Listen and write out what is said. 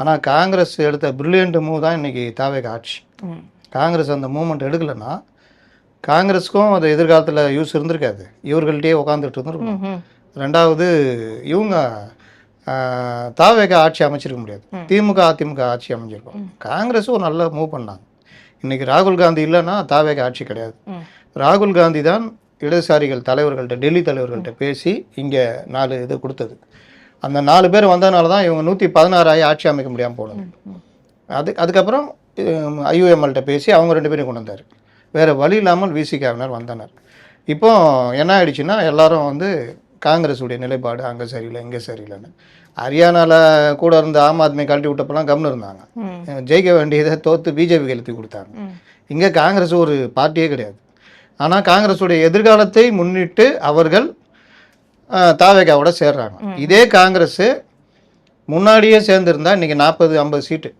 ஆனால் காங்கிரஸ் எடுத்த brilliant move தான் இன்றைக்கி தாவேக ஆட்சி. காங்கிரஸ் அந்த மூவ்மெண்ட் எடுக்கலைன்னா காங்கிரஸுக்கும் அது எதிர்காலத்தில் யூஸ் இருந்திருக்காது, இவர்கள்ட்டே உட்காந்துட்டு இருந்திருக்கும். ரெண்டாவது இவங்க தாவேக ஆட்சி அமைச்சிருக்க முடியாது, திமுக அதிமுக ஆட்சி அமைஞ்சிருக்கும். காங்கிரஸும் ஒரு நல்ல மூவ் பண்ணாங்க. இன்றைக்கி ராகுல் காந்தி இல்லைன்னா தாவேக ஆட்சி கிடையாது. ராகுல் காந்தி தான் இடதுசாரிகள் தலைவர்கள்ட்ட, டெல்லி தலைவர்கள்ட்ட பேசி இங்கே 4 இது கொடுத்தது. அந்த 4 பேர் வந்ததுனால தான் இவங்க 116 ஆகி ஆட்சி அமைக்க முடியாமல் போனது. அதுக்கப்புறம் ஐயூஎம்எல்கிட்ட பேசி அவங்க 2 பேரையும் கொண்டு வந்தார். வேறு வழி இல்லாமல் விசிகாவினர் வந்தனர். இப்போ என்ன ஆயிடுச்சுன்னா எல்லாரும் வந்து காங்கிரஸுடைய நிலைப்பாடு அங்கே சரியில்லை இங்கே சரியில்லைன்னு. ஹரியானாவில் கூட இருந்த ஆம் ஆத்மி கழட்டி விட்டப்பெல்லாம் கம்னு இருந்தாங்க. ஜெயிக்க வேண்டியதை தோற்று பிஜேபி எழுத்தி கொடுத்தாங்க. இங்கே காங்கிரஸ் ஒரு பார்ட்டியே கிடையாது. ஆனால் காங்கிரஸுடைய எதிர்காலத்தை முன்னிட்டு அவர்கள் தாவேகாவோட சேர்றாங்க. இதே காங்கிரஸ் முன்னாடியே சேர்ந்துருந்தா இன்றைக்கி 40-50 சீட்டு